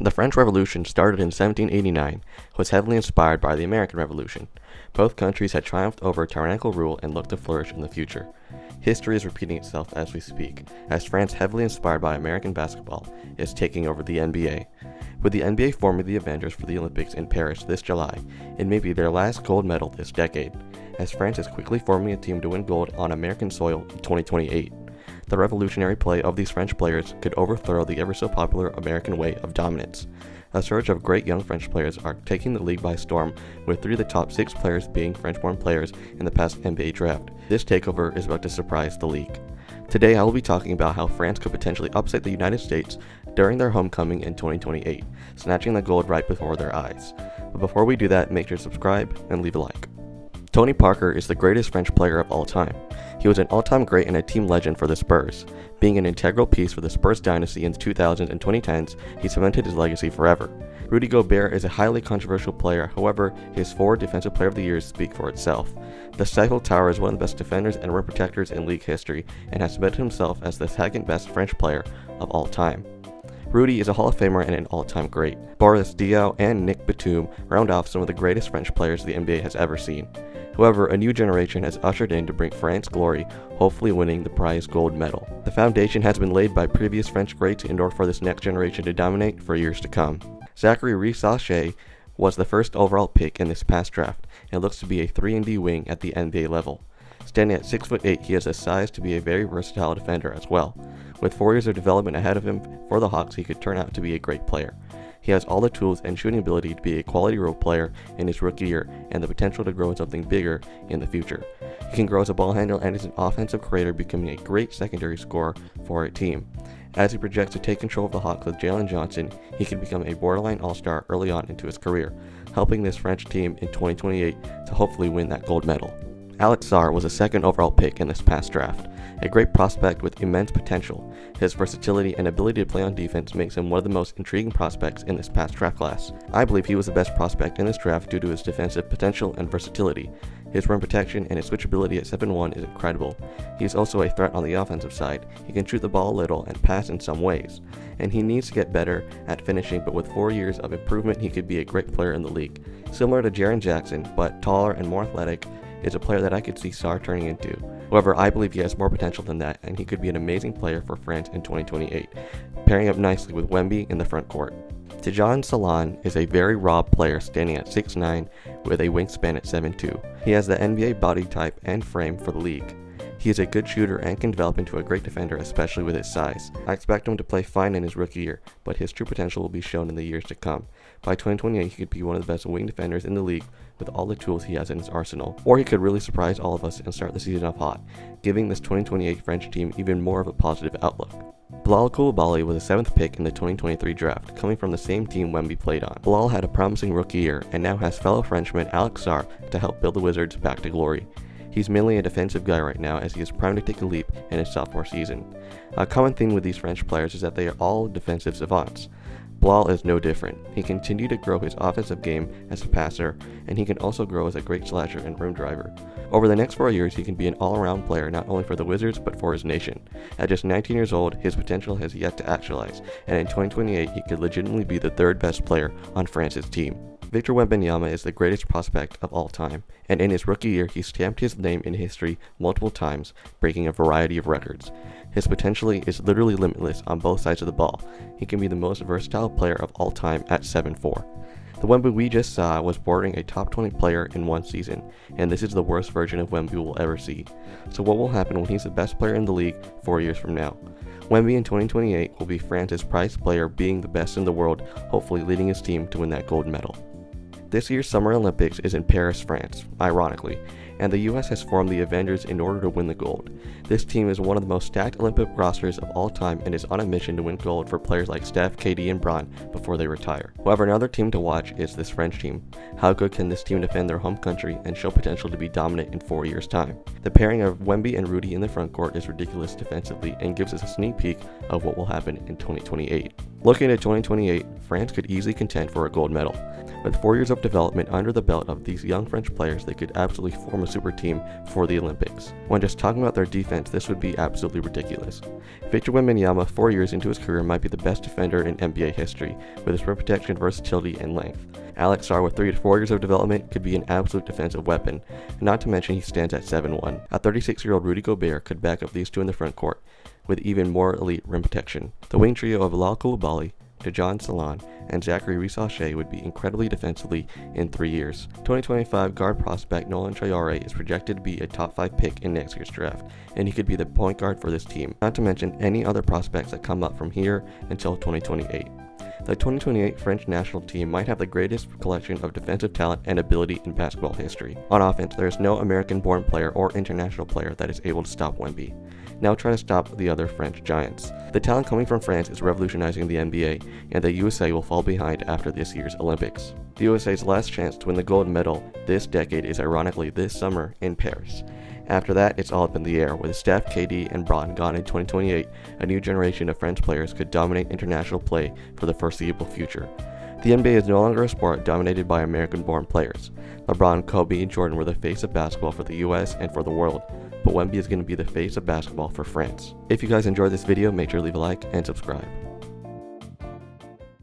The French Revolution started in 1789, was heavily inspired by the American Revolution. Both countries had triumphed over tyrannical rule and looked to flourish in the future. History is repeating itself as we speak, as France, heavily inspired by American basketball, is taking over the NBA. With the NBA forming the Avengers for the Olympics in Paris this July, it may be their last gold medal this decade, as France is quickly forming a team to win gold on American soil in 2028. The revolutionary play of these French players could overthrow the ever-so-popular American way of dominance. A surge of great young French players are taking the league by storm, with 3 of the top 6 players being French-born players in the past NBA draft. This takeover is about to surprise the league. Today I will be talking about how France could potentially upset the United States during their homecoming in 2028, snatching the gold right before their eyes. But before we do that, make sure to subscribe and leave a like. Tony Parker is the greatest French player of all time. He was an all-time great and a team legend for the Spurs. Being an integral piece for the Spurs dynasty in the 2000s and 2010s, he cemented his legacy forever. Rudy Gobert is a highly controversial player, however, his 4 Defensive Player of the Years speak for itself. The Eiffel Tower is one of the best defenders and rim protectors in league history, and has cemented himself as the second best French player of all time. Rudy is a Hall of Famer and an all-time great. Boris Diaw and Nick Batum round off some of the greatest French players the NBA has ever seen. However, a new generation has ushered in to bring France glory, hopefully winning the prized gold medal. The foundation has been laid by previous French greats in order for this next generation to dominate for years to come. Zachary Reas was the first overall pick in this past draft, and looks to be a 3-and-D wing at the NBA level. Standing at 6'8", he has the size to be a very versatile defender as well. With 4 years of development ahead of him for the Hawks, he could turn out to be a great player. He has all the tools and shooting ability to be a quality role player in his rookie year, and the potential to grow into something bigger in the future. He can grow as a ball handler and as an offensive creator, becoming a great secondary scorer for a team. As he projects to take control of the Hawks with Jalen Johnson, he could become a borderline all-star early on into his career, helping this French team in 2028 to hopefully win that gold medal. Sarr was a 2nd overall pick in this past draft, a great prospect with immense potential. His versatility and ability to play on defense makes him one of the most intriguing prospects in this past draft class. I believe he was the best prospect in this draft due to his defensive potential and versatility. His rim protection and his switchability at 7'1" is incredible. He is also a threat on the offensive side. He can shoot the ball a little and pass in some ways, and he needs to get better at finishing, but with 4 years of improvement he could be a great player in the league. Similar to Jaren Jackson, but taller and more athletic, is a player that I could see Sarr turning into. However, I believe he has more potential than that, and he could be an amazing player for France in 2028, pairing up nicely with Wemby in the front court. Salon is a very raw player standing at 6'9" with a wingspan at 7'2". He has the NBA body type and frame for the league. He is a good shooter and can develop into a great defender, especially with his size. I expect him to play fine in his rookie year, but his true potential will be shown in the years to come. By 2028, he could be one of the best wing defenders in the league with all the tools he has in his arsenal. Or he could really surprise all of us and start the season off hot, giving this 2028 French team even more of a positive outlook. Bilal Coulibaly was the 7th pick in the 2023 draft, coming from the same team Wemby played on. Bilal had a promising rookie year and now has fellow Frenchman Sarr to help build the Wizards back to glory. He's mainly a defensive guy right now, as he is primed to take a leap in his sophomore season. A common theme with these French players is that they are all defensive savants. Bilal is no different. He continued to grow his offensive game as a passer, and he can also grow as a great slasher and rim driver. Over the next 4 years, he can be an all-around player not only for the Wizards but for his nation. At just 19 years old, his potential has yet to actualize, and in 2028 he could legitimately be the 3rd best player on France's team. Victor Wanyama is the greatest prospect of all time, and in his rookie year he stamped his name in history multiple times, breaking a variety of records. His potential is literally limitless on both sides of the ball. He can be the most versatile player of all time at 7'4". The Wemby we just saw was bordering a top 20 player in one season, and this is the worst version of Wemby we'll ever see. So what will happen when he's the best player in the league 4 years from now? Wemby in 2028 will be France's prized player, being the best in the world, hopefully leading his team to win that gold medal. This year's Summer Olympics is in Paris, France, ironically, and the US has formed the Avengers in order to win the gold. This team is one of the most stacked Olympic rosters of all time and is on a mission to win gold for players like Steph, KD, and Bron before they retire. However, another team to watch is this French team. How good can this team defend their home country and show potential to be dominant in 4 years' time? The pairing of Wemby and Rudy in the front court is ridiculous defensively and gives us a sneak peek of what will happen in 2028. Looking at 2028, France could easily contend for a gold medal. With 4 years of development under the belt of these young French players, they could absolutely form a super team for the Olympics. When just talking about their defense, this would be absolutely ridiculous. Victor Wanyama, 4 years into his career, might be the best defender in NBA history, with his rim protection, versatility, and length. Alex Sarr, with 3 to 4 years of development, could be an absolute defensive weapon, not to mention he stands at 7'1". A 36-year-old Rudy Gobert could back up these two in the front court, with even more elite rim protection. The wing trio of Bilal Coulibaly, Salon, and Zachary Reas would be incredibly defensively in 3 years. 2025 guard prospect Nolan Traore is projected to be a top 5 pick in next year's draft, and he could be the point guard for this team, not to mention any other prospects that come up from here until 2028. The 2028 French national team might have the greatest collection of defensive talent and ability in basketball history. On offense, there is no American-born player or international player that is able to stop Wemby. Now try to stop the other French giants. The talent coming from France is revolutionizing the NBA, and the USA will fall behind after this year's Olympics. The USA's last chance to win the gold medal this decade is ironically this summer in Paris. After that, it's all up in the air. With Steph, KD, and Bron gone in 2028, a new generation of French players could dominate international play for the foreseeable future. The NBA is no longer a sport dominated by American-born players. LeBron, Kobe, and Jordan were the face of basketball for the US and for the world, but Wemby is going to be the face of basketball for France. If you guys enjoyed this video, make sure to leave a like and subscribe.